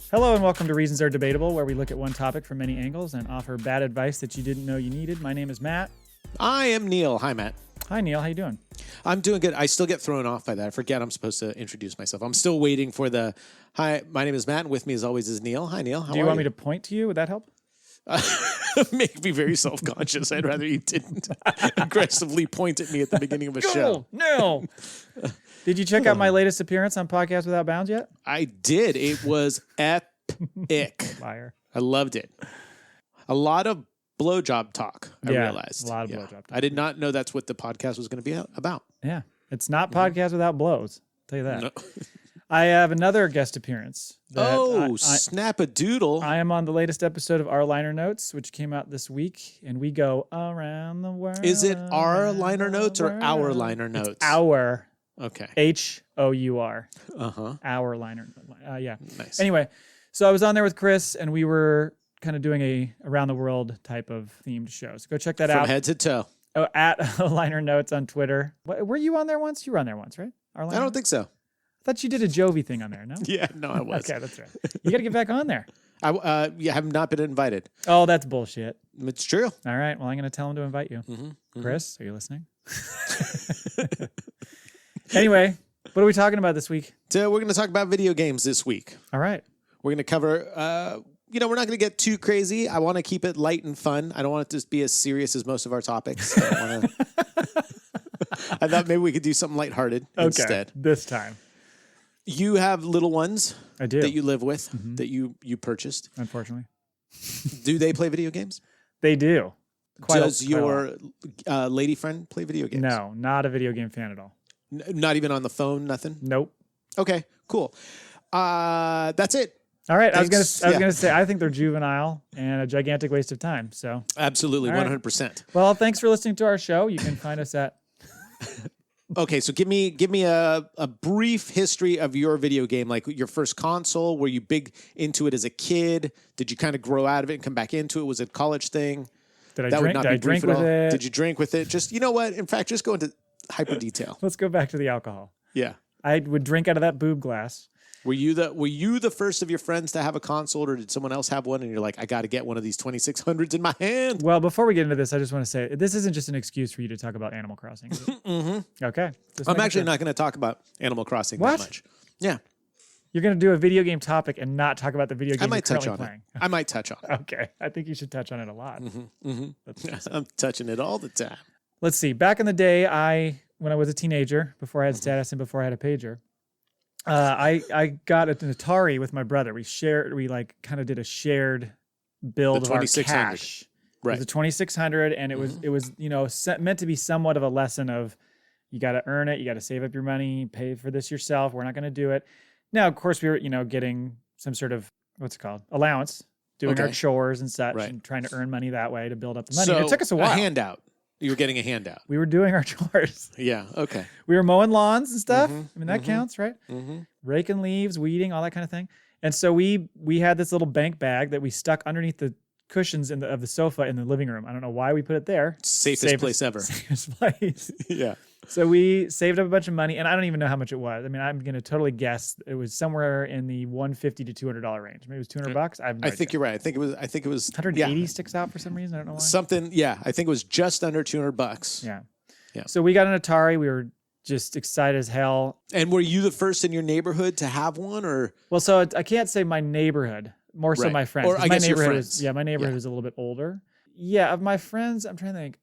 Hello and welcome to Reasons Are Debatable, where we look at one topic from many angles and offer bad advice that you didn't know you needed. My name is Matt. I am Neil. Hi, Matt. Hi, Neil. How you doing? I'm doing good. I still get thrown off by that. I forget I'm supposed to introduce myself. I'm still waiting for the, hi, my name is Matt, and with me as always is Neil. Hi, Neil. How Do you want me to point to you? Would that help? Make me very self-conscious. I'd rather you didn't aggressively point at me at the beginning of a show. No. Did you check out my latest appearance on Podcast Without Bounds yet? I did. It was epic. Liar. I loved it. A lot of blowjob talk, I realized. A lot of blowjob talk. I did not know that's what the podcast was going to be about. Yeah. It's not Podcast Without Blows. I'll tell you that. No. I have another guest appearance. Snap-a-doodle. I am on the latest episode of Our Liner Notes, which came out this week, and we go around the world. Is it our liner notes or our liner notes? It's our. Okay. H-O-U-R. Uh-huh. Our liner. Yeah. Nice. Anyway, so I was on there with Chris, and we were kind of doing a around the world type of themed show. So go check that out. From head to toe. Oh, at Liner Notes on Twitter. Were you on there once? You were on there once, right? I don't think so. I thought you did a Jovi thing on there, no? Yeah, no, I was. Okay, that's right. You got to get back on there. I have not been invited. Oh, that's bullshit. It's true. All right, well, I'm going to tell him to invite you. Mm-hmm. Chris, are you listening? Anyway, what are we talking about this week? So we're going to talk about video games this week. All right. We're going to cover, we're not going to get too crazy. I want to keep it light and fun. I don't want it to be as serious as most of our topics. I thought maybe we could do something lighthearted instead. This time. You have little ones I do. that you live with, that you purchased. Unfortunately. Do they play video games? They do. Does your lady friend play video games? No, not a video game fan at all. Not even on the phone, nothing? Nope. Okay, cool. That's it. All right, Thanks. I was gonna say I think they're juvenile and a gigantic waste of time. So absolutely, 100%. Well, thanks for listening to our show. You can find us at. Okay, so give me a brief history of your video game, like your first console. Were you big into it as a kid? Did you kind of grow out of it and come back into it? Was it a college thing? Did I drink with it? Did you drink with it? Just, you know what? In fact, just go into hyper detail. Let's go back to the alcohol. Yeah. I would drink out of that boob glass. Were you the first of your friends to have a console, or did someone else have one and you're like, I got to get one of these 2600s in my hand? Well, before we get into this, I just want to say this isn't just an excuse for you to talk about Animal Crossing. Okay. I'm actually not going to talk about Animal Crossing that much. Yeah. You're going to do a video game topic and not talk about the video game you're currently playing. I might touch on it. Okay. I think you should touch on it a lot. I'm touching it all the time. Let's see. Back in the day, when I was a teenager, before I had status and before I had a pager, I got an Atari with my brother. We kind of did a shared build of our cash. Right. It was a 2600, and it was meant to be somewhat of a lesson of you got to earn it, you got to save up your money, pay for this yourself. We're not going to do it. Now, of course, we were getting some sort of what's it called allowance, doing our chores and such, and trying to earn money that way to build up the money. So it took us a while. A handout. You were getting a handout. We were doing our chores. Yeah. Okay. We were mowing lawns and stuff. I mean, that counts, right? Raking leaves, weeding, all that kind of thing. And so we had this little bank bag that we stuck underneath the cushions of the sofa in the living room. I don't know why we put it there. Safest place ever. Safest place. Yeah. So we saved up a bunch of money, and I don't even know how much it was. I mean, I'm going to totally guess it was somewhere in the $150 to $200 range. Maybe it was $200. I think you're right. I think it was 180 sticks out for some reason. I don't know why. Something. Yeah. I think it was just under $200. Yeah. Yeah. So we got an Atari. We were just excited as hell. And were you the first in your neighborhood to have one, or? Well, so I can't say my neighborhood. More so my friends. Or I guess your friends. My neighborhood is a little bit older. Yeah, of my friends, I'm trying to think.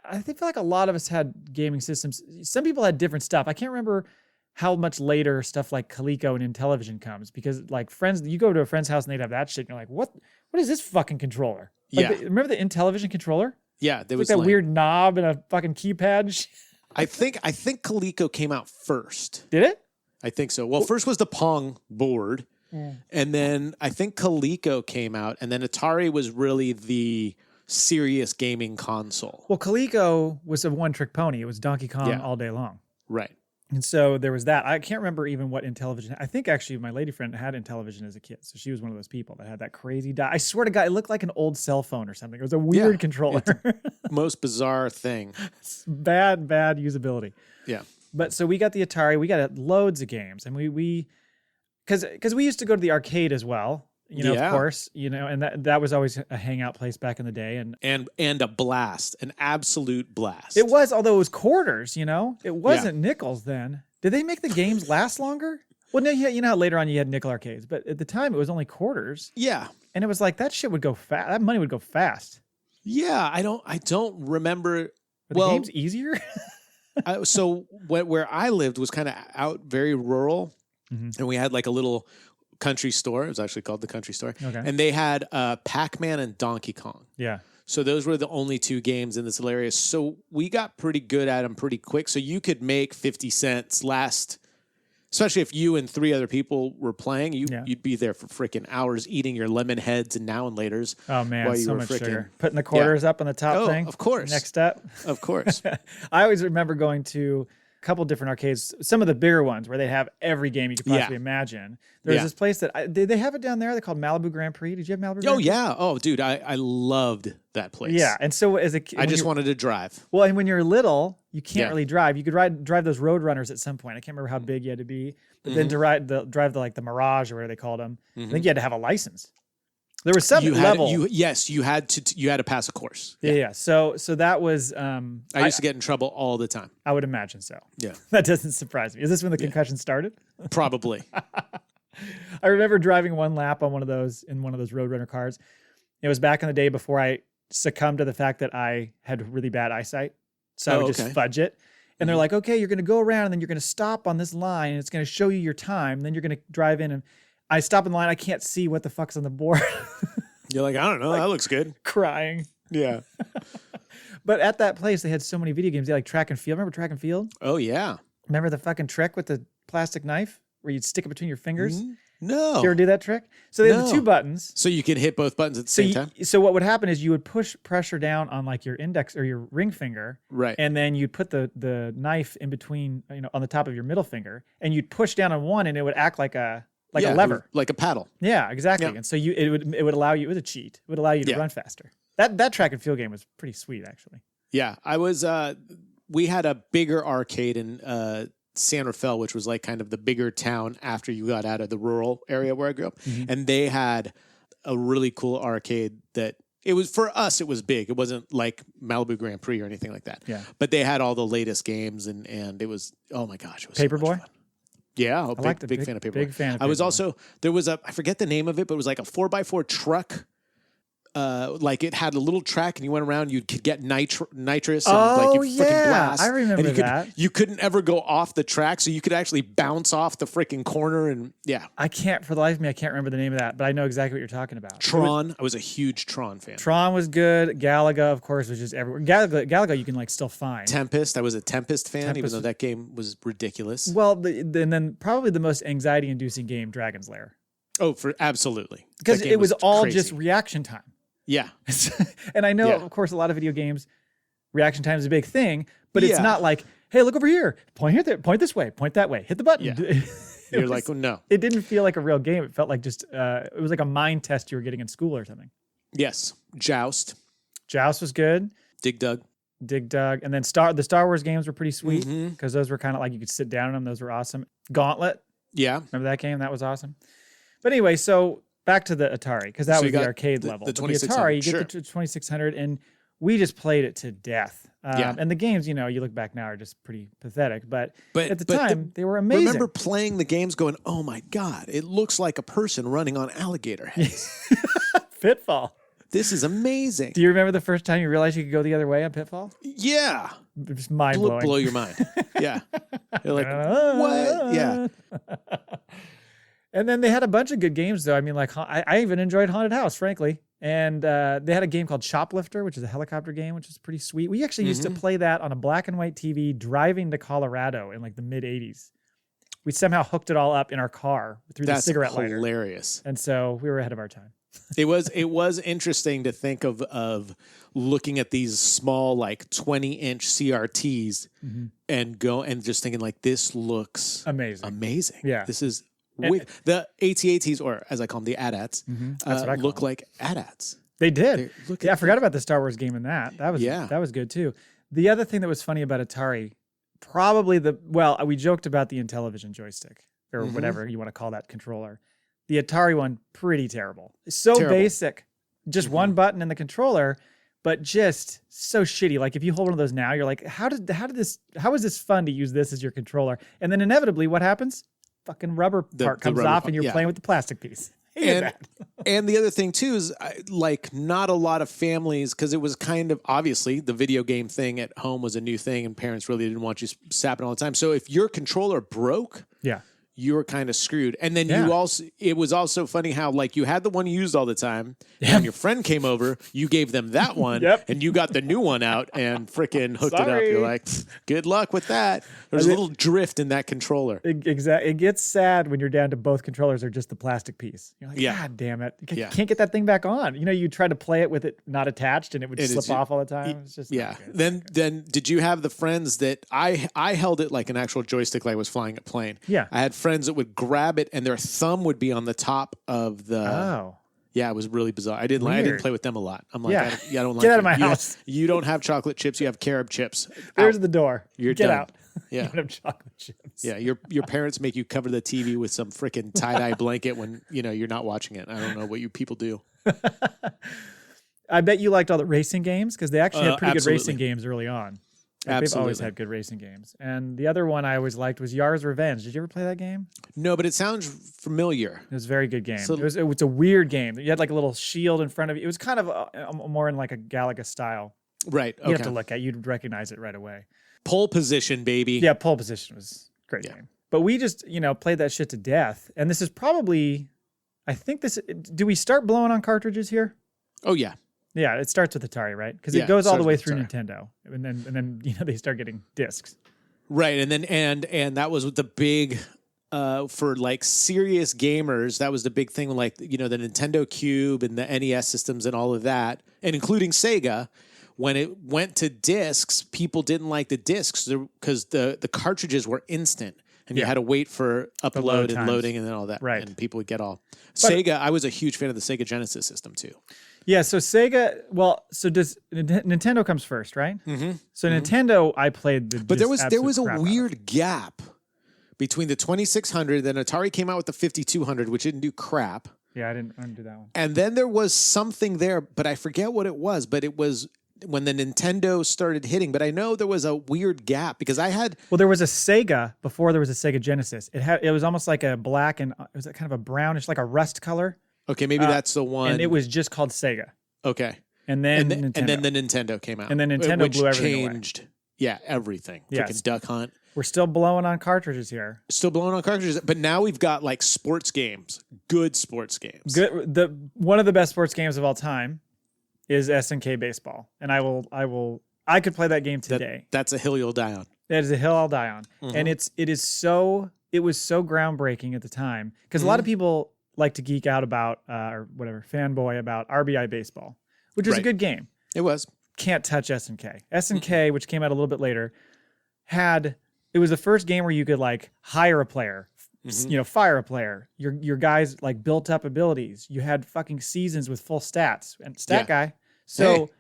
I feel like a lot of us had gaming systems. Some people had different stuff. I can't remember how much later stuff like Coleco and Intellivision comes, because like friends, you go to a friend's house and they'd have that shit and you're like, what is this fucking controller? Like, remember the Intellivision controller? Yeah, there was that weird knob and a fucking keypad. I think Coleco came out first. Did it? I think so. Well, first was the Pong board. And then I think Coleco came out, and then Atari was really the serious gaming console. Well, Coleco was a one-trick pony. It was Donkey Kong all day long. Right. And so there was that. I can't remember even what Intellivision. I think actually my lady friend had Intellivision as a kid. So she was one of those people that had that crazy I swear to God, it looked like an old cell phone or something. It was a weird controller. Most bizarre thing. Bad usability. Yeah. But so we got the Atari. We got loads of games. And we because we used to go to the arcade as well. of Yeah. course, and that was always a hangout place back in the day. And a blast, an absolute blast. It was, although it was quarters, it wasn't nickels then. Did they make the games last longer? Well, no, you know how later on you had nickel arcades, but at the time it was only quarters. Yeah. And it was like that shit would go fast. That money would go fast. Yeah, I don't remember. Were the games easier? So where I lived was kind of out very rural, and we had like a little country store. It was actually called the Country Store. Okay. And they had Pac-Man and Donkey Kong. Yeah. So those were the only two games in this little area. So we got pretty good at them pretty quick. So you could make 50 cents last, especially if you and 3 other people were playing. You'd be there for freaking hours eating your lemon heads and now and laters. Oh man, while you so were much frickin', sugar. Putting the quarters up on the top thing. Of course. Next step. Of course. I always remember going to a couple different arcades, some of the bigger ones where they have every game you could possibly imagine. There's this place that did they have it down there? They called Malibu Grand Prix. Did you have Malibu? Grand Prix? Yeah. Oh, dude, I loved that place. Yeah, and so as a kid, I just wanted to drive. Well, and when you're little, you can't really drive. You could drive those road runners at some point. I can't remember how big you had to be, but then to drive the Mirage or whatever they called them, I think you had to have a license. There was some level. You had to pass a course. Yeah. So that was. I used to get in trouble all the time. I would imagine so. Yeah. That doesn't surprise me. Is this when the concussion started? Probably. I remember driving one lap on one of those Roadrunner cars. It was back in the day before I succumbed to the fact that I had really bad eyesight. So I would just fudge it. And they're like, okay, you're going to go around and then you're going to stop on this line and it's going to show you your time. Then you're going to drive in and I stop in the line. I can't see what the fuck's on the board. You're like, I don't know. That looks good. Crying. Yeah. But at that place, they had so many video games. They had like Track and Field. Remember Track and Field? Oh, yeah. Remember the fucking trick with the plastic knife where you'd stick it between your fingers? No. Did you ever do that trick? So they had the 2 buttons. So you could hit both buttons at the same time? So what would happen is you would push pressure down on like your index or your ring finger. Right. And then you'd put the knife in between, on the top of your middle finger. And you'd push down on one and it would act like a lever. Like a paddle. Yeah, exactly. Yeah. And so it would allow you, it was a cheat. It would allow you to run faster. That Track and Field game was pretty sweet, actually. Yeah. We had a bigger arcade in San Rafael, which was like kind of the bigger town after you got out of the rural area where I grew up. And they had a really cool arcade that it was, for us, it was big. It wasn't like Malibu Grand Prix or anything like that. Yeah. But they had all the latest games and it was, oh my gosh, it was Paperboy? so much fun. Yeah, big fan of Paperboy. Big fan of I was Paperboy. also, there was I forget the name of it, but it was like a 4x4 truck. Like it had a little track and you went around, you could get nitrous and like you freaking blast. I remember and that. You couldn't ever go off the track, so you could actually bounce off the freaking corner and For the life of me, I can't remember the name of that, but I know exactly what you're talking about. Tron. I was a huge Tron fan. Tron was good. Galaga, of course, was just everywhere. Galaga you can like still find. Tempest. I was a Tempest fan, even though that game was ridiculous. Well, and then probably the most anxiety-inducing game, Dragon's Lair. Oh, absolutely. Because it was all crazy. just reaction time. Yeah. And I know, of course, a lot of video games, reaction time is a big thing, but it's not like, hey, look over here, point here, point this way, point that way, hit the button. Yeah. You're like, oh, no. It didn't feel like a real game. It felt like just, it was like a mind test you were getting in school or something. Yes. Joust. Joust was good. Dig Dug. And then the Star Wars games were pretty sweet because those were kind of like you could sit down in them. Those were awesome. Gauntlet. Yeah. Remember that game? That was awesome. But anyway, so back to the Atari, because that was the arcade level. The the 2600, Atari, you get the 2600, and we just played it to death. And the games, you look back now, are just pretty pathetic. But at the time, they were amazing. I remember playing the games going, oh my God, it looks like a person running on alligator heads. Pitfall. This is amazing. Do you remember the first time you realized you could go the other way on Pitfall? Yeah. Just mind-blowing. Blow your mind. Yeah. You're like, what? Yeah. And then they had a bunch of good games, though. I mean, like, I even enjoyed Haunted House, frankly. And they had a game called Shoplifter, which is a helicopter game, which is pretty sweet. We actually used to play that on a black and white TV driving to Colorado in like the mid-'80s. We somehow hooked it all up in our car through the cigarette lighter. That's hilarious. And so we were ahead of our time. It was interesting to think of looking at these small, like 20-inch CRTs and just thinking like, this looks amazing. Yeah. This is the AT-ATs, or as I call them, the AT-ATs, look like AT-ATs. They did. I forgot about the Star Wars game in that. That was good too. The other thing that was funny about Atari, probably we joked about the Intellivision joystick or whatever you want to call that controller. The Atari one, pretty terrible. It's so Terrible. basic. Just one button in the controller, but just so shitty. Like if you hold one of those now, you're like, how is this fun to use this as your controller? And then inevitably what happens? Fucking rubber part comes off and you're playing with the plastic piece. And the other thing too is like not a lot of families, because it was kind of obviously the video game thing at home was a new thing and parents really didn't want you sapping all the time. So if your controller broke, you were kind of screwed. And then it was also funny how like you had the one you used all the time. And when your friend came over, you gave them that one and you got the new one out and freaking hooked it up. You're like, good luck with that. There's a little drift in that controller. Exactly. It gets sad when you're down to both controllers are just the plastic piece. You're like, God damn it. You can't get that thing back on. You know, you try to play it with it not attached and it would slip off all the time. It's just Then did you have the friends that I held it like an actual joystick like I was flying a plane. Yeah. I had friends that would grab it and their thumb would be on the top of the Yeah, it was really bizarre. I didn't play with them a lot. I'm like, I don't like Get out of my house. You don't have chocolate chips. You have carob chips. There's the door. You're Get done. out. Yeah. You don't have chocolate chips. Yeah, your parents make you cover the TV with some freaking tie-dye blanket when, you're not watching it. I don't know what you people do. I bet you liked all the racing games because they actually had pretty good racing games early on. Like they've always had good racing games. And the other one I always liked was Yar's Revenge. Did you ever play that game? No, but it sounds familiar. It was a very good game. It was a weird game. You had like a little shield in front of you. It was kind of more in like a Galaga style. Right. Okay. You have to look at it. You'd recognize it right away. Pole position, baby. Yeah, pole position was a great game. But we just, played that shit to death. And this is probably, do we start blowing on cartridges here? Oh, yeah. Yeah, it starts with Atari, right? Because it goes all the way through Nintendo. And then they start getting discs. Right. And then and that was the big for like serious gamers, that was the big thing, like, the Nintendo Cube and the NES systems and all of that, and including Sega. When it went to discs, people didn't like the discs because the cartridges were instant. And you had to wait for upload and loading and then all that. Right. And people would get all. Sega, I was a huge fan of the Sega Genesis system too. Yeah, so Sega, does Nintendo comes first, right? Mm-hmm. So Nintendo, I played the. But there was a weird gap between the 2600, then Atari came out with the 5200, which didn't do crap. Yeah, I didn't do that one. And then there was something there, but I forget what it was. But it was when the Nintendo started hitting. But I know there was a weird gap because I had. Well, there was a Sega before there was a Sega Genesis. It was almost like a black and it was kind of a brownish, like a rust color. Okay, maybe that's the one. And it was just called Sega. Okay. And then the Nintendo came out. And then Nintendo blew everything changed away. Yeah, everything. Freaking Duck Hunt. We're still blowing on cartridges here. Still blowing on cartridges, but now we've got like sports games, good sports games. Good. One of the best sports games of all time is SNK Baseball, and I could play that game today. That's a hill you'll die on. That is a hill I'll die on, and it was so groundbreaking at the time because a lot of people like to geek out about or whatever fanboy about RBI Baseball, which was a good game. It was. Can't touch SNK. SNK, which came out a little bit later, it was the first game where you could like hire a player, fire a player. Your guys like built up abilities. You had fucking seasons with full stats and stat guy. So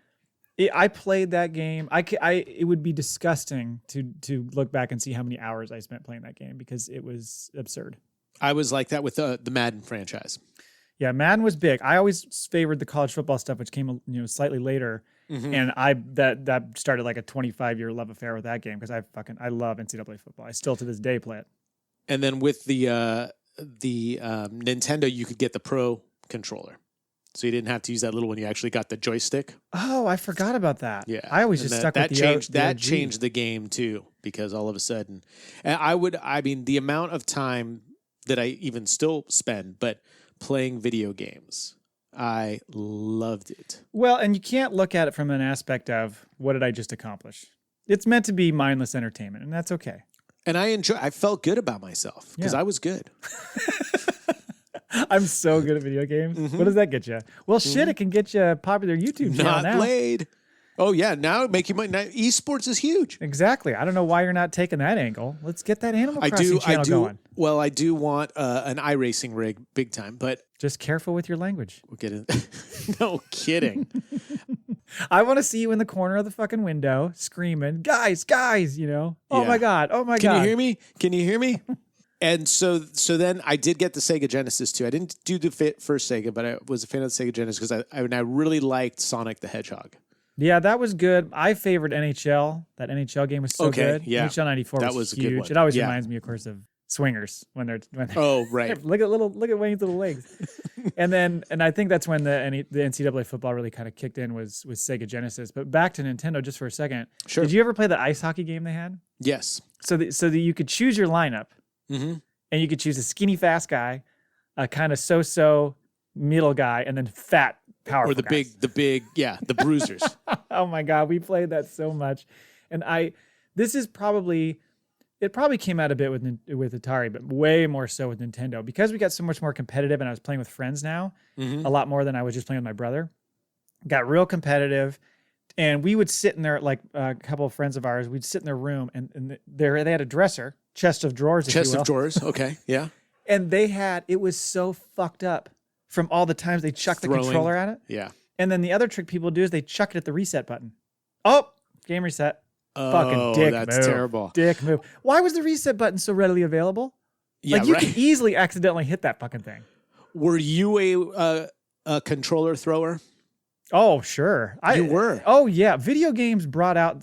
I played that game. It would be disgusting to look back and see how many hours I spent playing that game because it was absurd. I was like that with the Madden franchise. Yeah, Madden was big. I always favored the college football stuff, which came slightly later. And that started like a 25-year love affair with that game because I love NCAA football. I still to this day play it. And then with the Nintendo, you could get the Pro controller, so you didn't have to use that little one. You actually got the joystick. Oh, I forgot about that. Yeah, I always stuck with that changed the game too because all of a sudden, the amount of time that I even still spend, but playing video games. I loved it. Well, and you can't look at it from an aspect of what did I just accomplish? It's meant to be mindless entertainment, and that's okay. And I felt good about myself because I was good. I'm so good at video games. What does that get you? Well, shit, it can get you a popular YouTube channel now. Not played. Oh, yeah. Now make you money. Now, esports is huge. Exactly. I don't know why you're not taking that angle. Let's get that Animal Crossing channel going. Well, I do want an iRacing rig big time, but... Just careful with your language. We'll get in. No kidding. I want to see you in the corner of the fucking window screaming, guys, oh my God, oh my God. Can you hear me? Can you hear me? And so then I did get the Sega Genesis too. I didn't do the first Sega, but I was a fan of the Sega Genesis because I really liked Sonic the Hedgehog. Yeah, that was good. I favored NHL. That NHL game was so good. Yeah. NHL 94 That was was a good huge. one. It always Yeah. reminds me, of course, of Swingers when they're Oh, right. look at Wayne's little legs. and I think that's when the NCAA football really kind of kicked in was Sega Genesis. But back to Nintendo just for a second. Sure. Did you ever play the ice hockey game they had? Yes. So that you could choose your lineup, Mm-hmm. and you could choose a skinny fast guy, a kind of so-so middle guy, and then fat powerful Or the guys. big, the bruisers. Oh my God, we played that so much. And it probably came out a bit with Atari, but way more so with Nintendo because we got so much more competitive and I was playing with friends now, a lot more than I was just playing with my brother. Got real competitive. And we would sit in there, like a couple of friends of ours, we'd sit in their room and they had a dresser, chest of drawers, if you will. Chest of drawers. Okay. Yeah. And it was so fucked up from all the times they chucked the controller at it. Yeah. And then the other trick people do is they chuck it at the reset button. Oh, game reset. Oh, Fucking dick that's move. terrible. Dick move. Why was the reset button so readily available? Yeah, like you right. could easily accidentally hit that fucking thing. Were you a controller thrower? Oh, sure. You were. Oh, yeah. Video games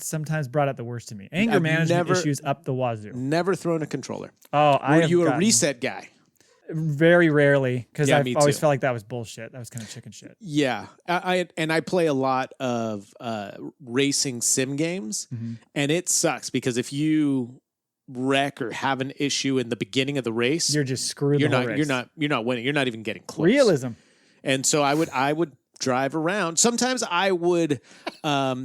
sometimes brought out the worst in me. Anger management never- issues up the wazoo. Never thrown a controller. Oh, Were you a reset guy? Very rarely, because Yeah, I me always too. felt like that was bullshit. That was kind of chicken shit. Yeah, I play a lot of racing sim games, and it sucks because if you wreck or have an issue in the beginning of the race, You're just screwed. you're the whole not race. you're not winning. You're not even getting close. Realism. And so I would drive around. Sometimes I would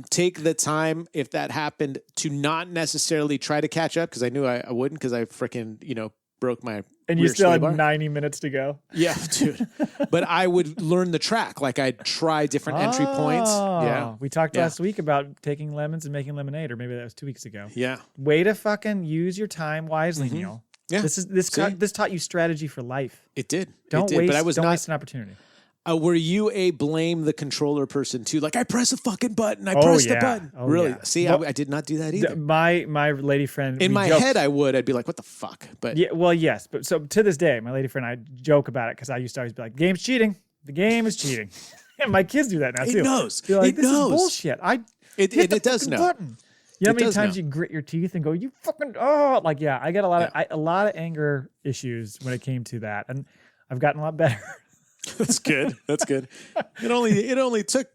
take the time if that happened to not necessarily try to catch up because I knew I wouldn't because I freaking broke my And you rear still sway had bar. 90 minutes to go. Yeah, dude. But I would learn the track. Like I'd try different entry points. Yeah. We talked Yeah. last week about taking lemons and making lemonade, or maybe that was 2 weeks ago. Yeah. Way to fucking use your time wisely, Neil. Yeah. This taught you strategy for life. It did. Don't it did. waste. But I was don't not. waste an opportunity. Were you a blame the controller person too? Like I press a fucking button. I Oh, press the yeah. button. Oh, Really? yeah. See, Well, I did not do that either. My lady friend. In we my joked- head, I'd be like, "What the fuck?" But Yeah, well, yes, but so to this day, my lady friend and I joke about it because I used to always be like, "Game's cheating. The game is cheating," and my kids do that now It too. knows. They're like, It "This knows. is bullshit." it does fucking know. Button. You know how It many does times know. you grit your teeth and go, "You fucking like yeah." I got a lot of anger issues when it came to that, and I've gotten a lot better. That's good. That's good. It only took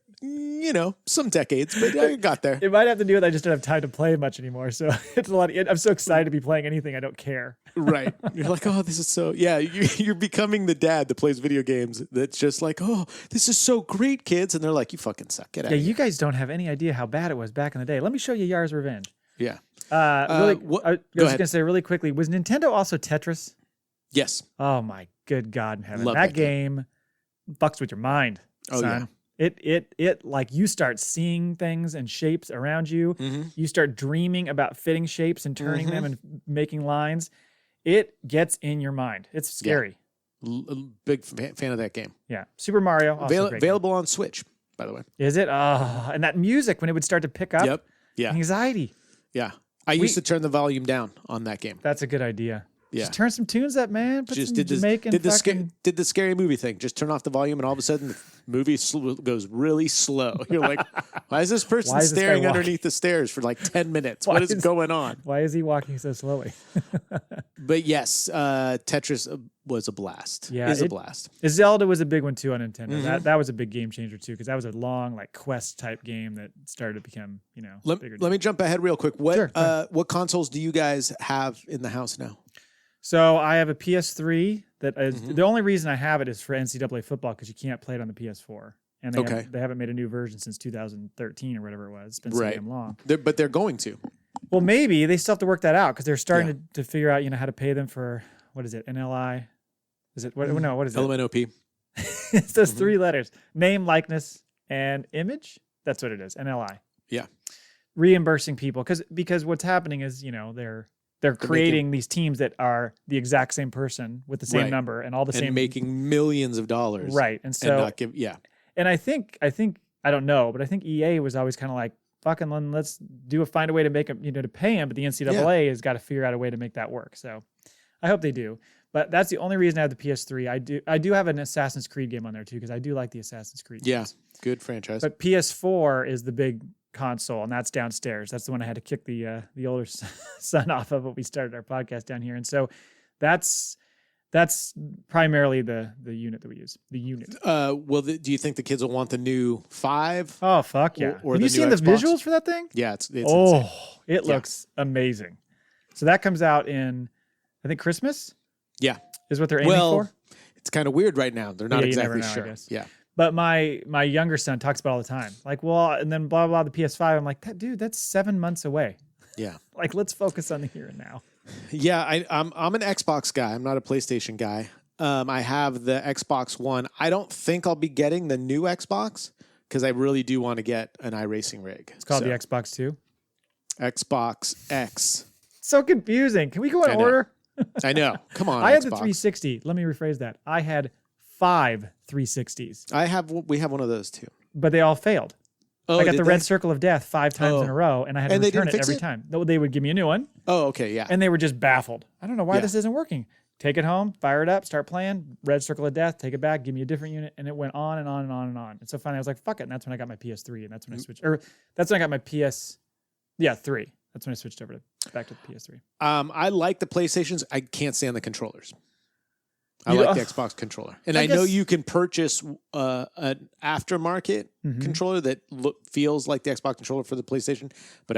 some decades, but I got there. It might have to do with I just don't have time to play much anymore, so it's a lot. I'm so excited to be playing anything. I don't care. Right. You're like, oh, this is so, yeah, you're becoming the dad that plays video games that's just like, oh, this is so great, kids. And they're like, you fucking suck. Get out Yeah, of here. you guys don't have any idea how bad it was back in the day. Let me show you Yar's Revenge. Yeah. I Go was just ahead. gonna say really quickly, was Nintendo also Tetris? Yes. Oh my good God in heaven. Love That that game. game fucks with your mind, Oh, son. It like you start seeing things and shapes around you. You start dreaming about fitting shapes and turning them and making lines. It gets in your mind. It's scary. Big fan of that game. Yeah. Super Mario. Also great game. Available on Switch, by the way. Is it? And that music when it would start to pick up. Yep. Yeah. Anxiety. Yeah. I used to turn the volume down on that game. That's a good idea. Yeah. Just turn some tunes up, man. Put Just some did Jamaican the fucking... did the scary movie thing. Just turn off the volume, and all of a sudden the movie goes really slow. You're like, why is this person Why is this guy staring walking? underneath the stairs for like 10 minutes? Why What is is- going on? Why is he walking so slowly? But yes, Tetris was a blast. Yeah, is a blast. Zelda was a big one too on Nintendo. Mm-hmm. That was a big game changer too, because that was a long like quest type game that started to become bigger. Let me jump ahead real quick. Sure, go What consoles do you guys have in the house now? So I have a PS3 that is Mm-hmm. the only reason I have it is for NCAA football because you can't play it on the PS4, and they haven't made a new version since 2013 or whatever it was. It's been so Right. damn long. But they're going to. Well, maybe they still have to work that out because they're starting to figure out how to pay them for what is it NLI? Is it what? No, what is it? LMNOP. It's those 3 letters: name, likeness, and image. That's what it is. NLI. Yeah. Reimbursing people because what's happening is they're creating these teams that are the exact same person with the same Right. number and all the And same making millions of dollars. right. And so not give. Yeah. and I think I don't know, but I think EA was always kind of like fucking let's find a way to make them to pay him, but the NCAA has got to figure out a way to make that work. So I hope they do. But that's the only reason I have the PS3. I do have an Assassin's Creed game on there too, because I do like the Assassin's Creed games. Good franchise. But PS4 is the big console, and that's downstairs. That's the one I had to kick the older son off of when we started our podcast down here. And so that's primarily the unit that we use. The unit. Do you think the kids will want the new 5? Oh fuck yeah! Or have you seen new the Xbox? visuals for that thing? Yeah, it's insane. It looks amazing. So that comes out in, I think, Christmas. Yeah, is what they're aiming for. It's kind of weird right now. They're not exactly sure. I guess. Yeah. But my younger son talks about it all the time. Like, well, and then blah, blah, the PS5. I'm like, dude, that's 7 months away. Yeah. Like, let's focus on the here and now. Yeah, I'm an Xbox guy. I'm not a PlayStation guy. I have the Xbox One. I don't think I'll be getting the new Xbox because I really do want to get an iRacing rig. It's called the Xbox 2. Xbox X. So confusing. Can we go in order? I know. Come on, I had Xbox. the 360. Let me rephrase that. I had 5 360s. We have one of those too. But they all failed. Oh, I got the red circle of death 5 times in a row, and I had to return it every time. No, they would give me a new one. Oh, okay, yeah. And they were just baffled. I don't know why this isn't working. Take it home, fire it up, start playing, red circle of death, take it back, give me a different unit, and it went on and on and on and on. And so finally I was like, fuck it. And that's when I got my PS3, and that's when I switched, or that's when I got my 3. That's when I switched over back to the PS3. I like the PlayStations. I can't stand the controllers. I like the Xbox controller. And I know you can purchase an aftermarket controller that feels like the Xbox controller for the PlayStation, but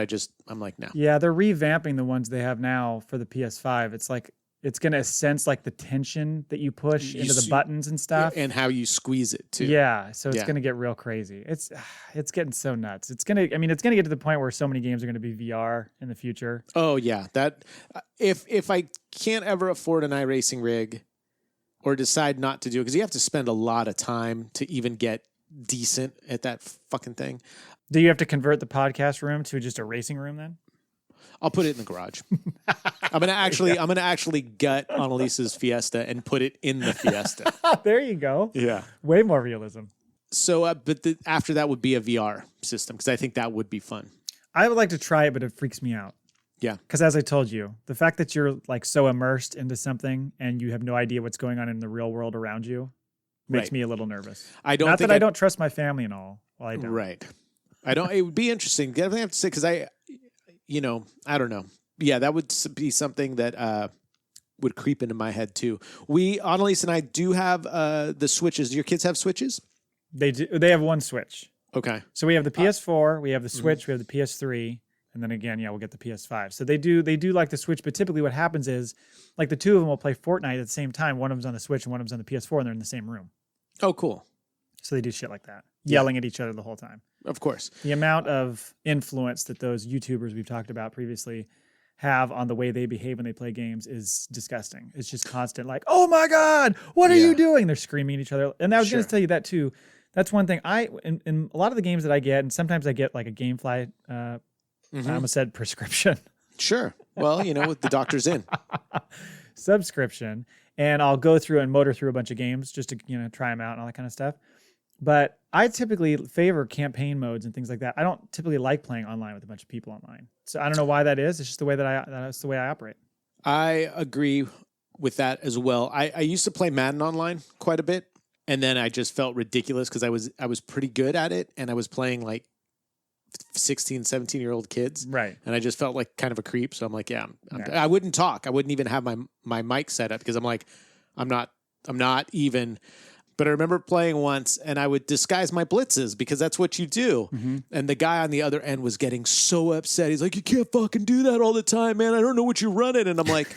I'm like, no. Yeah, they're revamping the ones they have now for the PS5. It's like, it's going to sense like the tension that you push into the buttons and stuff. And how you squeeze it too. Yeah, so it's going to get real crazy. It's getting so nuts. It's going to get to the point where so many games are going to be VR in the future. Oh yeah, that if I can't ever afford an iRacing rig or decide not to do it, because you have to spend a lot of time to even get decent at that fucking thing. Do you have to convert the podcast room to just a racing room then? I'll put it in the garage. I'm gonna actually gut Annalise's Fiesta and put it in the Fiesta. There you go. Yeah, way more realism. So, but after that would be a VR system because I think that would be fun. I would like to try it, but it freaks me out. Yeah, because as I told you, the fact that you're like so immersed into something and you have no idea what's going on in the real world around you makes me a little nervous. I don't trust my family and all. Well, I don't. Right. I don't. It would be interesting. Definitely have to say because I don't know. Yeah, that would be something that would creep into my head too. Annalise and I do have the Switches. Do your kids have Switches? They do. They have one Switch. Okay. So we have the PS4, we have the Switch, we have the PS3, and then again, we'll get the PS5. So they do like the Switch, but typically what happens is like the two of them will play Fortnite at the same time. One of them's on the Switch and one of them's on the PS4, and they're in the same room. Oh, cool. So they do shit like that, yelling at each other the whole time. Of course. The amount of influence that those YouTubers we've talked about previously have on the way they behave when they play games is disgusting. It's just constant, like, oh my God, what are you doing? They're screaming at each other. And I was going to tell you that too. That's one thing in a lot of the games that I get, and sometimes I get like a GameFly, I almost said prescription. Sure. Well, with the doctor's in. Subscription. And I'll go through and motor through a bunch of games just to, try them out and all that kind of stuff. But I typically favor campaign modes and things like that. I don't typically like playing online with a bunch of people online. So I don't know why that is. It's just the way that's the way I operate. I agree with that as well. I used to play Madden online quite a bit, and then I just felt ridiculous because I was pretty good at it, and I was playing like 16, 17-year-old kids. Right. And I just felt like kind of a creep. So I'm like, I wouldn't talk. I wouldn't even have my mic set up because I'm like, I'm not even. But I remember playing once and I would disguise my blitzes because that's what you do. Mm-hmm. And the guy on the other end was getting so upset. He's like, you can't fucking do that all the time, man. I don't know what you're running. And I'm like,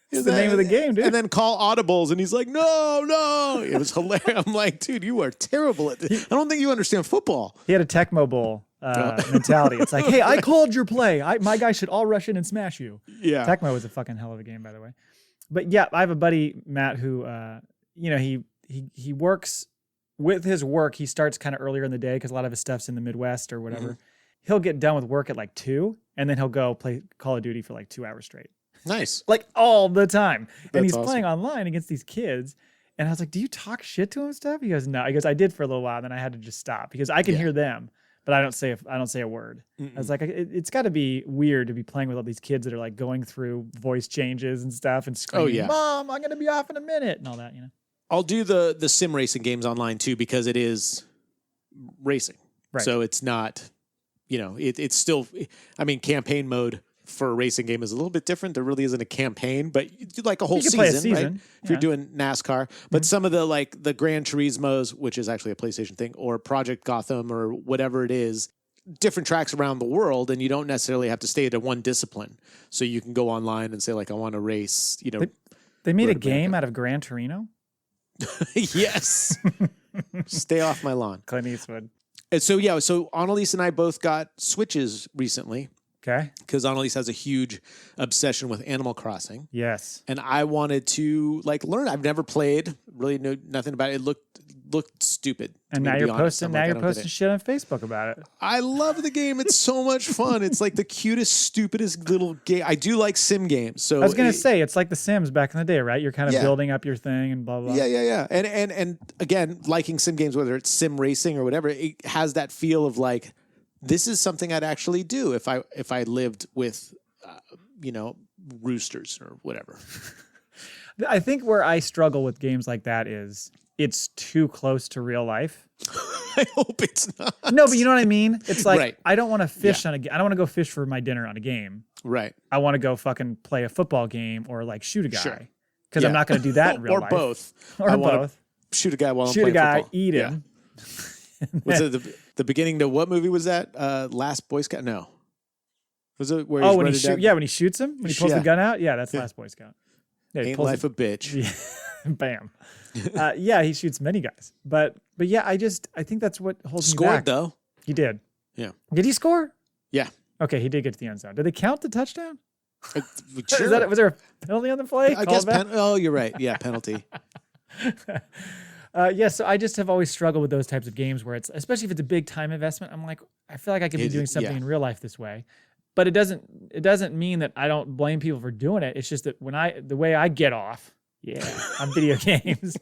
it's the name of the game, dude. And then call audibles. And he's like, no. It was hilarious. I'm like, dude, you are terrible at this. I don't think you understand football. He had a Tecmo Bowl mentality. It's like, hey, I called your play. My guy should all rush in and smash you. Yeah. Tecmo was a fucking hell of a game, by the way. But yeah, I have a buddy, Matt, who, he works with his work. He starts kind of earlier in the day because a lot of his stuff's in the Midwest or whatever. Mm-hmm. He'll get done with work at like 2, and then he'll go play Call of Duty for like 2 hours straight. Nice. Like all the time. And he's awesome. playing online against these kids. And I was like, do you talk shit to him and stuff? He goes, no. He goes, I did for a little while. Then I had to just stop because I can hear them, but I don't say a word. I was like, it's got to be weird to be playing with all these kids that are like going through voice changes and stuff and screaming, Oh, yeah. "Mom, I'm gonna be off in a minute," and all that. I'll do the sim racing games online too because it is racing. Right. So it's not, it's still, I mean, campaign mode for a racing game is a little bit different. There really isn't a campaign, but you do like a whole You can season, play a season, right? If you're doing NASCAR. But some of the Gran Turismos, which is actually a PlayStation thing, or Project Gotham or whatever it is, different tracks around the world, and you don't necessarily have to stay to one discipline. So you can go online and say, like, I want to race, They made a Road game America. out of Gran Torino. Yes. Stay off my lawn. Clint Eastwood. And so Annalise and I both got Switches recently Okay. because Annalise has a huge obsession with Animal Crossing. Yes. And I wanted to learn. I've never played, really know nothing about it. It looked stupid. And now you're posting. Now you're posting shit on Facebook about it. I love the game. It's so much fun. It's like the cutest, stupidest little game. I do like sim games. So I was gonna say it's like The Sims back in the day, right? You're kind of Yeah. building up your thing and blah blah. Yeah. And again, liking sim games, whether it's sim racing or whatever, it has that feel of like this is something I'd actually do if I lived with, roosters or whatever. I think where I struggle with games like that is it's too close to real life. I hope it's not. No, but you know what I mean? It's like, Right. I don't want to fish on I don't want to go fish for my dinner on a game. Right. I want to go fucking play a football game or like shoot a guy. Sure. Because I'm not going to do that in real or life. both. Or I wanna both. Shoot a guy while I'm Shoot a playing guy, football. eat Yeah. him. Was it the beginning to what movie was that? Last Boy Scout? No. Was it where Oh, when he when he shoots him, when he pulls the Yeah. gun out, yeah, that's Last Boy Scout. Yeah, he Ain't pulls life it- a bitch. Yeah. Bam. Yeah, he shoots many guys, but yeah, I think that's what holds me Scored back. though. He did. Yeah. Did he score? Yeah. Okay, he did get to the end zone. Did they count the touchdown? Sure. Was there a penalty on the play? I guess. Called back? Oh, you're right. Yeah, penalty. Yeah, so I just have always struggled with those types of games where it's, especially if it's a big time investment, I'm like, I feel like I could be doing something in real life this way. But it doesn't mean that I don't blame people for doing it. It's just that the way I get off, on video games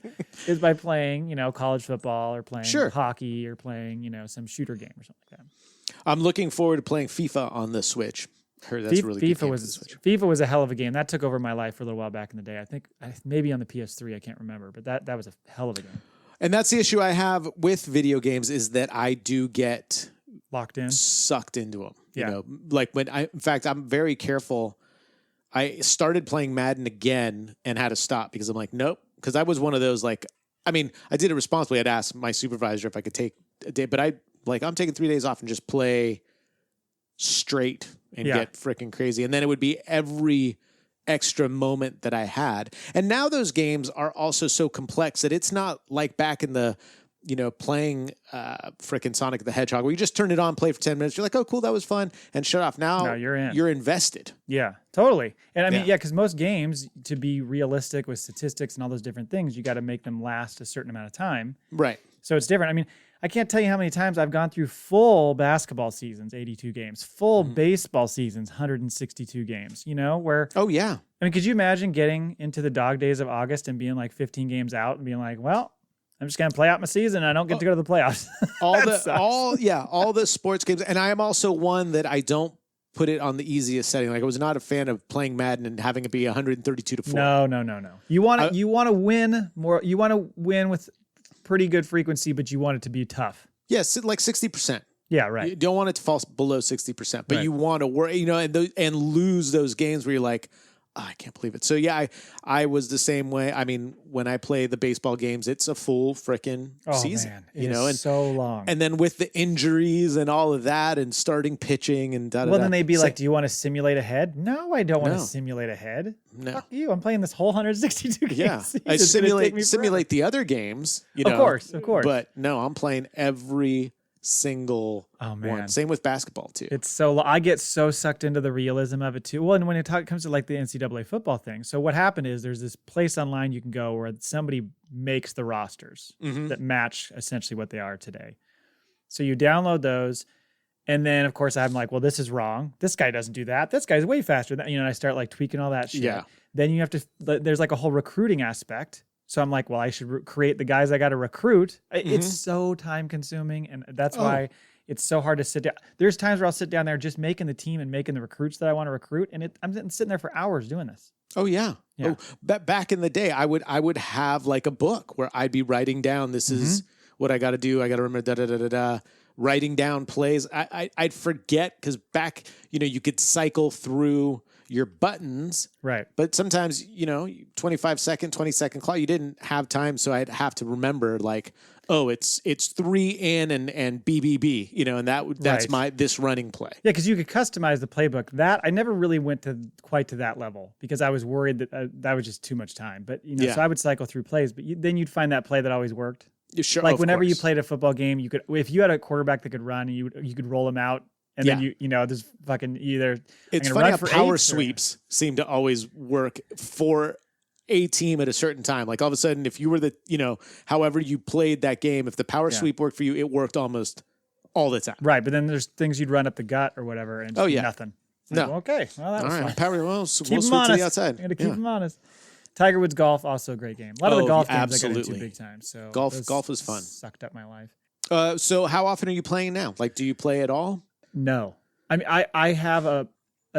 is by playing, college football or playing Sure. hockey or playing, some shooter game or something like that. I'm looking forward to playing FIFA on the Switch. Heard that's a really good game for the Switch. FIFA was a hell of a game. That took over my life for a little while back in the day. I think maybe on the PS3, I can't remember, but that was a hell of a game. And that's the issue I have with video games is that I do get Locked in. sucked into them. Yeah. Like in fact, I'm very careful. I started playing Madden again and had to stop because I'm like, nope. Because I was one of those I did it responsibly. I'd ask my supervisor if I could take a day, but I'm taking 3 days off and just play straight and get freaking crazy. And then it would be every extra moment that I had. And now those games are also so complex that it's not like back in the, playing freaking Sonic the Hedgehog where you just turn it on, play for 10 minutes. You're like, oh, cool, that was fun. And shut off. Now No, you're in. You're invested. Yeah, totally. And I mean, Yeah. because most games, to be realistic with statistics and all those different things, you got to make them last a certain amount of time. Right. So it's different. I mean, I can't tell you how many times I've gone through full basketball seasons, 82 games, full baseball seasons, 162 games, where, Oh, yeah. I mean, could you imagine getting into the dog days of August and being like 15 games out and being like, well, I'm just going to play out my season. I don't get to go to the playoffs. All That all the sports games. And I am also one that I don't put it on the easiest setting. Like I was not a fan of playing Madden and having it be 132-4. No. You want to win more. You want to win with pretty good frequency, but you want it to be tough. Yes, like 60%. Yeah, right. You don't want it to fall below 60%, but Right. you want to work, and lose those games where you're like, oh, I can't believe it. So yeah, I was the same way. I mean, when I play the baseball games, it's a full freaking season, Man, it is so long. and then with the injuries and all of that and starting pitching and da da. Well, then they'd be like, do you want to simulate a head? No, I don't want No. to simulate a head. No. Fuck you. I'm playing this whole 162 games. Yeah, season. I It's gonna take me simulate the other games, Of course. But no, I'm playing every single Oh, man. one. Same with basketball too. It's so I get so sucked into the realism of it too. Well, and when it comes to like the NCAA football thing, so what happened is there's this place online you can go where somebody makes the rosters that match essentially what they are today. So you download those, and then of course I'm like, well, this is wrong. This guy doesn't do that. This guy's way faster than and I start like tweaking all that shit. Yeah. Then you have to. There's like a whole recruiting aspect. So I'm like, well, I should create the guys I got to recruit. It's Mhm. so time consuming. And that's Oh. why it's so hard to sit down. There's times where I'll sit down there just making the team and making the recruits that I want to recruit. And I'm sitting there for hours doing this. Oh yeah. Yeah. Oh, back in the day, I would have like a book where I'd be writing down, this is what I got to do. I got to remember da da da da da. Writing down plays. I'd forget because back, you could cycle through your buttons, Right. but sometimes 20 second clock. You didn't have time, so I'd have to remember like, oh, it's 3 in and BBB, and that's Right. this running play. Yeah, because you could customize the playbook. That I never really went to quite to that level because I was worried that that was just too much time. But Yeah. so I would cycle through plays. But then you'd find that play that always worked. Sure, Like of whenever you course. played a football game, you could, if you had a quarterback that could run, and you could roll him out, and then there's fucking either. It's I'm gonna funny run how for power 8 or- sweeps seem to always work for a team at a certain time. Like all of a sudden, if you were however you played that game, if the power sweep worked for you, it worked almost all the time. Right, but then there's things you'd run up the gut or whatever, and just do nothing. No. Well, okay, well that All was right, fun. power. Well, we'll Keep sweep them to honest. the outside. I'm gonna keep them honest. Tiger Woods golf, also a great game. A lot of the Oh, golf games I got absolutely. into big time. So Golf was fun. Sucked up my life. So how often are you playing now? Like, do you play at all? No, I mean I have a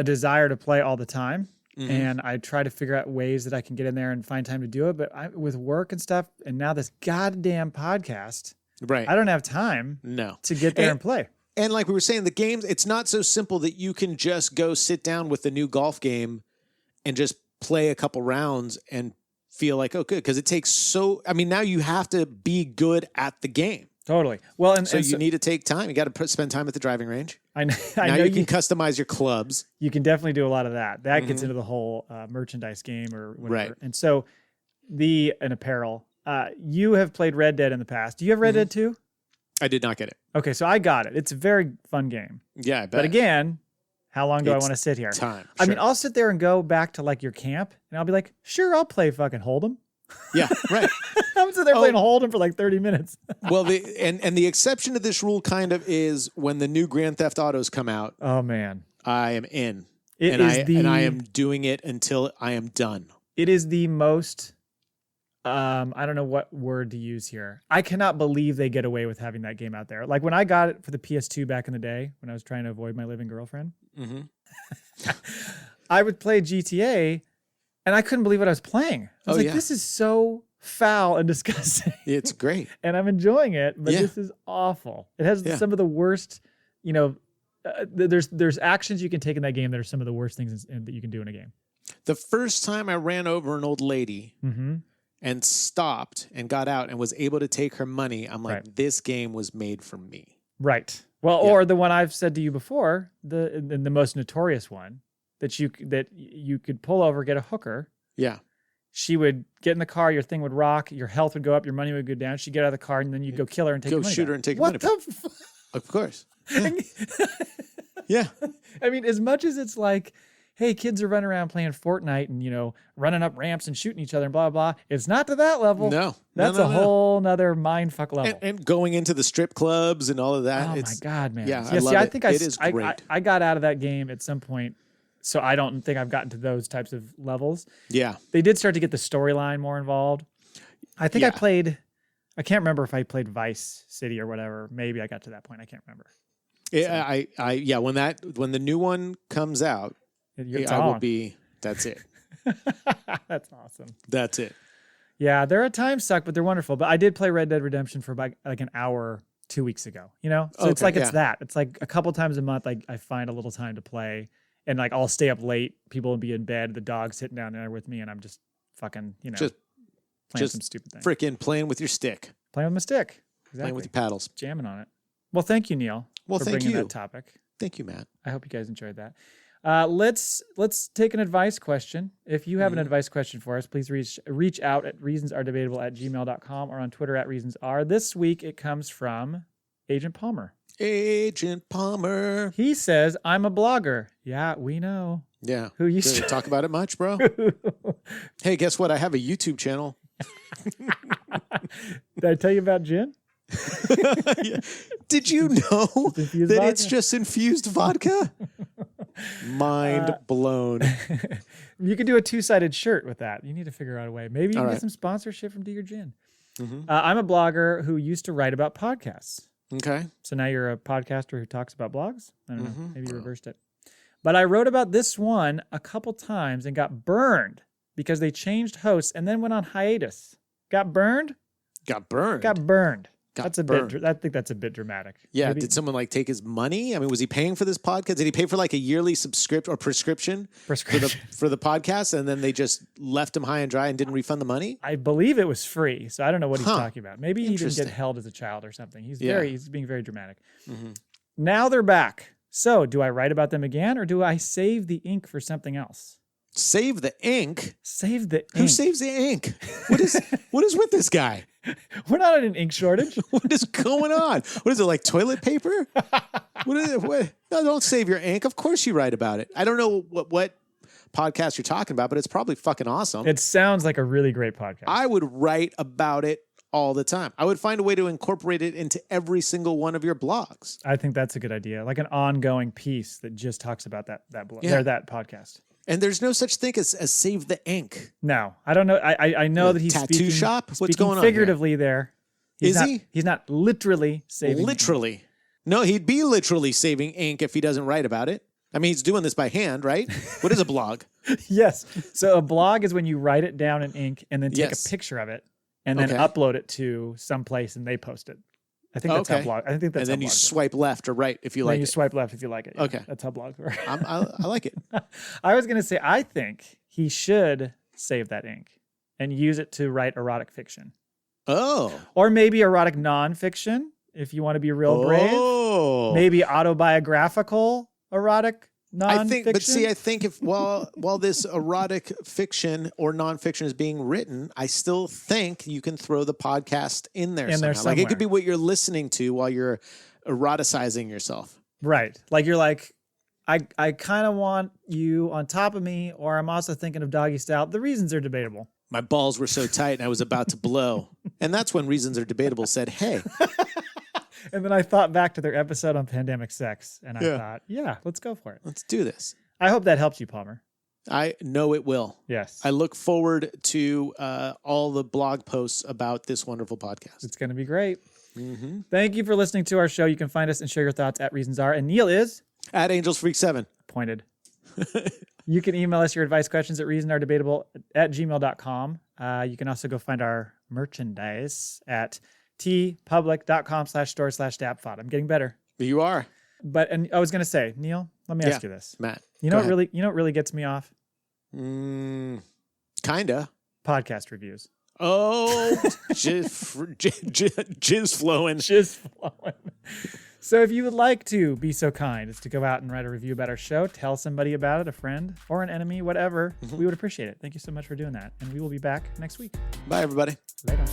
desire to play all the time, and I try to figure out ways that I can get in there and find time to do it. But with work and stuff, and now this goddamn podcast, Right. I don't have time No. to get there and play. And like we were saying, the games, it's not so simple that you can just go sit down with the new golf game and just play a couple rounds and feel like, oh, good. Because it takes now you have to be good at the game. Totally. Well, and So you need to take time. You got to spend time at the driving range. I know Now you you can customize your clubs. you can definitely do a lot of that. That gets into the whole merchandise game or whatever. Right. And so an apparel. You have played Red Dead in the past. Do you have Red Dead 2? I did not get it. Okay, so I got it. It's a very fun game. Yeah, I bet. But again, how long do I It's want to sit here? time. I mean, Sure. I'll sit there and go back to like your camp, and I'll be like, sure, I'll play fucking Hold'em. Yeah, right. I'm sitting there playing Hold'em for like 30 minutes. Well, the exception to this rule kind of is when the new Grand Theft Autos come out, Oh man, I am in. it I am doing it until I am done. It is the most. I don't know what word to use here. I cannot believe they get away with having that game out there. Like when I got it for the PS2 back in the day, when I was trying to avoid my living girlfriend, Mm-hmm. I would play GTA, and I couldn't believe what I was playing. I was like, yeah. this is so foul and disgusting. It's great. And I'm enjoying it, but Yeah. this is awful. It has Yeah. some of the worst, there's actions you can take in that game that are some of the worst things that you can do in a game. The first time I ran over an old lady Mm-hmm. and stopped and got out and was able to take her money, I'm like, Right. this game was made for me. Right. Well, Yeah. or the one I've said to you before, the most notorious one that you could pull over, get a hooker. Yeah. She would get in the car, your thing would rock, your health would go up, your money would go down. She'd get out of the car, and then you'd go kill her and take Go your money shoot back. her and take your what money the Of course. f- Yeah. I mean, as much as it's like, hey, kids are running around playing Fortnite and, running up ramps and shooting each other and blah, blah, blah. It's not to that level. No. That's No. a whole nother mind fuck level. And going into the strip clubs and all of that. Oh my it's God, man. yeah, I See, love I it. think It is great. I got out of that game at some point, so I don't think I've gotten to those types of levels. Yeah. They did start to get the storyline more involved. I think Yeah. I can't remember if I played Vice City or whatever. Maybe I got to that point. I can't remember. Yeah, when the new one comes out, It's I will on. be. That's it. That's awesome. That's it. Yeah, there are times suck, but they're wonderful. But I did play Red Dead Redemption for like an hour 2 weeks ago, So it's Okay, like, yeah. it's that. It's like a couple times a month, I find a little time to play, and like I'll stay up late. People will be in bed, the dog's sitting down there with me, and I'm just fucking, Just playing just some stupid thing. freaking playing with your stick, Playing with my stick. Exactly. playing with your paddles. Jamming on it. Well, thank you, Neil, Well, for thank bringing you. that topic. Thank you, Matt. I hope you guys enjoyed that. Let's take an advice question. If you have an advice question for us, please reach out at reasonsardebatable@gmail.com or on Twitter @reasonsr. This week it comes from Agent Palmer. Agent Palmer. He says, I'm a blogger. Yeah, we know. Yeah. Who used Did to we talk about it much, bro? Hey, guess what? I have a YouTube channel. Did I tell you about gin? Yeah. Did you know Infused that vodka? it's just infused vodka? Mind blown. You could do a 2-sided shirt with that. You need to figure out a way. Maybe you can All get right. some sponsorship from Dear Gin. Mhm. I'm a blogger who used to write about podcasts. Okay. So now you're a podcaster who talks about blogs? I don't know. Mhm. Maybe you reversed it. But I wrote about this one a couple times and got burned because they changed hosts and then went on hiatus. Got burned? Got burned. Got burned. Got That's a burned. bit. I think that's a bit dramatic. Yeah. Maybe- Did someone like take his money? I mean, was he paying for this podcast? Did he pay for like a yearly subscription or prescription for the podcast, and then they just left him high and dry and didn't refund the money? I believe it was free, so I don't know what he's talking about. Maybe he didn't get Interesting. held as a child or something. He's Yeah. he's being very dramatic. Mhm. Now they're back. So do I write about them again, or do I save the ink for something else? Save the ink. Save the Who ink. saves the ink? What is with this guy? We're not at an ink shortage. What is going on? What is it, like toilet paper? What is it? What? No, don't save your ink. Of course you write about it. I don't know what podcast you're talking about, but it's probably fucking awesome. It sounds like a really great podcast. I would write about it all the time. I would find a way to incorporate it into every single one of your blogs. I think that's a good idea. Like an ongoing piece that just talks about that blog Yeah. or that podcast. And there's no such thing as save the ink. No, I don't know. I know The that he's tattoo speaking, shop? What's speaking going on here? figuratively there. He's Is not, he? He's not literally saving. Literally. No, he'd be literally saving ink if he doesn't write about it. I mean, he's doing this by hand, right? What is a blog? Yes. So a blog is when you write it down in ink and then take Yes. a picture of it and then Okay. upload it to some place and they post it. I think that's how Okay. blog. I think that's And then how you blogs work. swipe left or right if you Then like you it. swipe left if you like it. Yeah, Okay. That's how blogs work. I like it. I was gonna say I think he should save that ink and use it to write erotic fiction. Oh. Or maybe erotic nonfiction if you want to be real brave. Oh. Maybe autobiographical erotic nonfiction. I think if while this erotic fiction or nonfiction is being written, I still think you can throw the podcast in there. In there somehow. Like it could be somewhere. what you're listening to while you're eroticizing yourself. Right. Like you're like, I kind of want you on top of me, or I'm also thinking of doggy style. The reasons are debatable. My balls were so tight and I was about to blow. And that's when Reasons Are Debatable said, hey, And then I thought back to their episode on pandemic sex, and I Yeah. thought, yeah, let's go for it. let's do this. I hope that helps you, Palmer. I know it will. Yes. I look forward to all the blog posts about this wonderful podcast. It's going to be great. Mm-hmm. Thank you for listening to our show. You can find us and share your thoughts at Reasons Are. And Neil is At Angels Freak 7. appointed. You can email us your advice questions at reasonaredebatable@gmail.com. You can also go find our merchandise at tpublic.com/store/dabfod. I'm getting better. You are, And I was going to say, Neil, let me ask you this. Matt. You know what really gets me off? Kinda. Podcast reviews. Oh, jizz flowing. Just flowing. So if you would like to be so kind as to go out and write a review about our show, tell somebody about it, a friend or an enemy, whatever, we would appreciate it. Thank you so much for doing that. And we will be back next week. Bye, everybody. Later.